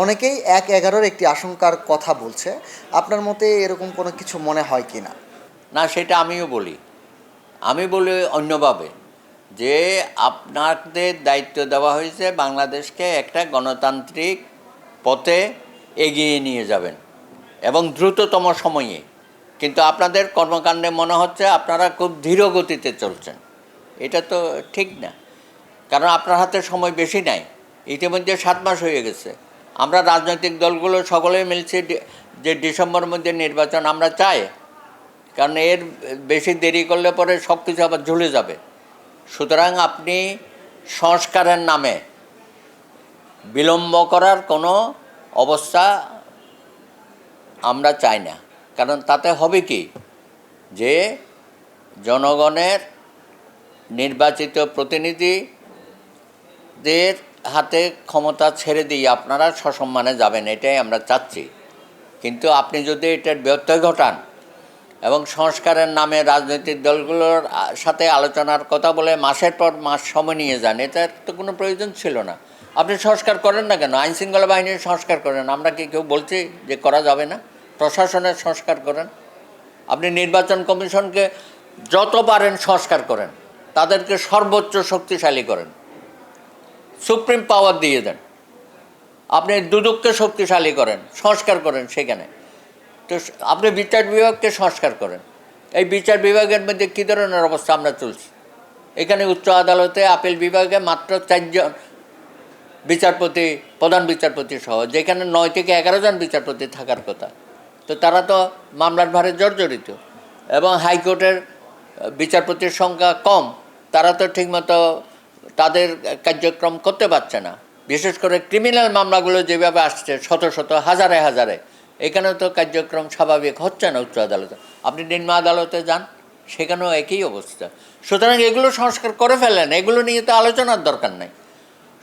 অনেকেই ১-১১-র একটি আশঙ্কার কথা বলছে। আপনার মতে এরকম কোনো কিছু মনে হয় কি না? না, সেটা আমিও বলি। আমি বলি অন্যভাবে, যে আপনাদের দায়িত্ব দেওয়া হয়েছে বাংলাদেশকে একটা গণতান্ত্রিক পথে এগিয়ে নিয়ে যাবেন এবং দ্রুততম সময়ে। কিন্তু আপনাদের কর্মকাণ্ডে মনে হচ্ছে আপনারা খুব ধীর গতিতে চলছেন। এটা তো ঠিক না, কারণ আপনার হাতে সময় বেশি নাই। ইতিমধ্যে 7 মাস হয়ে গেছে। আমরা রাজনৈতিক দলগুলো সকলেই মিলছি যে ডিসেম্বরের মধ্যে নির্বাচন আমরা চাই, কারণ এর বেশি দেরি করলে পরে সব কিছু আবার ঝুলে যাবে। সুতরাং আপনি সংস্কারের নামে বিলম্ব করার কোনো অবস্থা আমরা চাই না। কারণ তাতে হবে কি, যে জনগণের নির্বাচিত প্রতিনিধিদের হাতে ক্ষমতা ছেড়ে দিয়ে আপনারা সসম্মানে যাবেন, এটাই আমরা চাচ্ছি। কিন্তু আপনি যদি এটার ব্যত্যয় ঘটান এবং সংস্কারের নামে রাজনৈতিক দলগুলোর সাথে আলোচনার কথা বলে মাসের পর মাস সময় নিয়ে যান, এটার তো কোনো প্রয়োজন ছিল না। আপনি সংস্কার করেন না কেন? আইনশৃঙ্খলা বাহিনীর সংস্কার করেন। আমরা কি কেউ বলছি যে করা যাবে না? প্রশাসনের সংস্কার করেন। আপনি নির্বাচন কমিশনকে যত পারেন সংস্কার করেন, তাদেরকে সর্বোচ্চ শক্তিশালী করেন, সুপ্রিম পাওয়ার দিয়ে দেন। আপনি দুদককে শক্তিশালী করেন, সংস্কার করেন সেখানে। তো আপনি বিচার বিভাগকে সংস্কার করেন। এই বিচার বিভাগের মধ্যে কী ধরনের অবস্থা আমরা চলছি? এখানে উচ্চ আদালতে আপিল বিভাগে মাত্র 4 জন বিচারপতি, প্রধান বিচারপতি সহ, যেখানে 9 থেকে 11 জন বিচারপতি থাকার কথা। তো তারা তো মামলার ভারে জর্জরিত, এবং হাইকোর্টের বিচারপতির সংখ্যা কম। তারা তো ঠিকমতো তাদের কার্যক্রম করতে পারছে না। বিশেষ করে ক্রিমিনাল মামলাগুলো যেভাবে আসছে শত শত হাজারে হাজারে, এখানেও তো কার্যক্রম স্বাভাবিক হচ্ছে না উচ্চ আদালতে। আপনি নিম্ন আদালতে যান, সেখানেও একই অবস্থা। সুতরাং এগুলো সংস্কার করে ফেলেন, এগুলো নিয়ে তো আলোচনার দরকার নেই।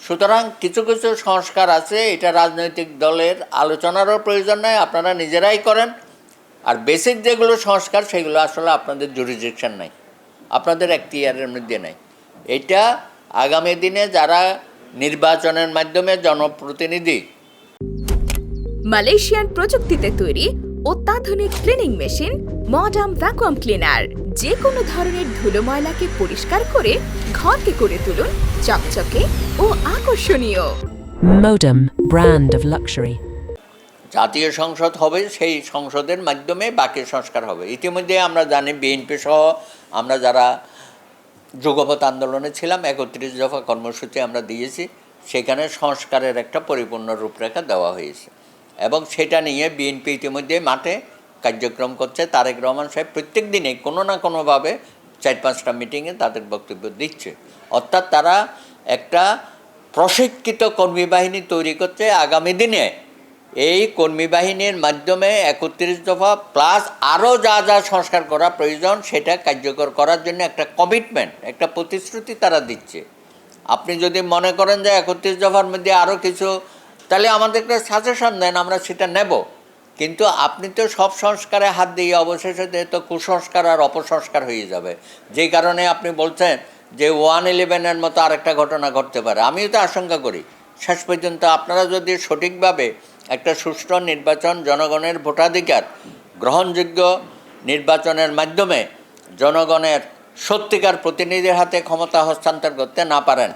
সুতরাং কিছু কিছু সংস্কার আছে, এটা রাজনৈতিক দলের আলোচনারও প্রয়োজন নেই, আপনারা নিজেরাই করেন। আর বেসিক যেগুলো সংস্কার, সেগুলো আসলে আপনাদের জুরিসডিকশন নাই, আপনাদের এখতিয়ারের মধ্যে নাই। এটা আগামী দিনে যারা নির্বাচনের মাধ্যমে জনপ্রতিনিধি। মালয়েশিয়ান প্রযুক্তিতে তৈরি অত্যাধুনিক cleaning machine modern vacuum cleaner যে কোনো ধরনের ধুলো ময়লাকে পরিষ্কার করে ঘরকে করে তুলুন চকচকে ও আকর্ষণীয়। Modem, brand of luxury. জাতীয় সংসদ হবে, সেই সংসদের মাধ্যমে বাকি সংস্কার হবে। ইতিমধ্যে আমরা জানি বিএনপি সহ আমরা যারা যুগপৎ আন্দোলনে ছিলাম, 31 দফা কর্মসূচি আমরা দিয়েছি, সেখানে সংস্কারের একটা পরিপূর্ণ রূপরেখা দেওয়া হয়েছে এবং সেটা নিয়ে বিএনপি ইতিমধ্যে মাঠে কার্যক্রম করছে। তারেক রহমান সাহেব প্রত্যেক দিনে কোনো না কোনোভাবে 4-5টা মিটিংয়ে তাদের বক্তব্য দিচ্ছে। অর্থাৎ তারা একটা প্রশিক্ষিত কর্মী বাহিনী তৈরি করছে। আগামী দিনে এই কর্মী বাহিনীর মাধ্যমে 31 দফা প্লাস আরও যা যা সংস্কার করা প্রয়োজন সেটা কার্যকর করার জন্য একটা কমিটমেন্ট, একটা প্রতিশ্রুতি তারা দিচ্ছে। আপনি যদি মনে করেন যে 31 দফার মধ্যে আরও কিছু, তাহলে আমাদেরকে সাজেশন দেন, আমরা সেটা নেব। কিন্তু আপনি তো সব সংস্কারে হাত দিয়ে অবশেষে তো কুসংস্কার আর অপসংস্কার হয়ে যাবে। যেই কারণে আপনি বলছেন যে 111-এর মতো আরেকটা ঘটনা ঘটতে পারে। আমিও তো আশঙ্কা করি শেষ পর্যন্ত আপনারা যদি সঠিকভাবে একটা সুষ্ঠু নির্বাচন, জনগণের ভোটাধিকার, গ্রহণযোগ্য নির্বাচনের মাধ্যমে জনগণের সত্যিকার প্রতিনিধির হাতে ক্ষমতা হস্তান্তর করতে না পারেন,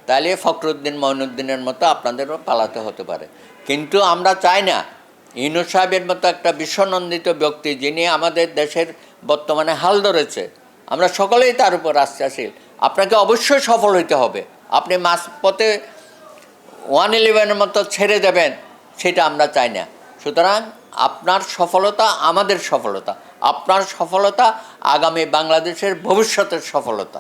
তাহলে ফখরুদ্দিন মঈনুদ্দিনের মতো আপনাদেরও পালাতে হতে পারে। কিন্তু আমরা চাই না ইউনূস সাহেবের মতো একটা বিশ্বনন্দিত ব্যক্তি, যিনি আমাদের দেশের বর্তমানে হাল ধরেছে, আমরা সকলেই তার উপর আস্থাশীল। আপনাকে অবশ্যই সফল হইতে হবে। আপনি মাঝপথে 111-এর মতো ছেড়ে দেবেন, সেটা আমরা চাই না। সুতরাং আপনার সফলতা আমাদের সফলতা, আপনার সফলতা আগামী বাংলাদেশের ভবিষ্যতের সফলতা।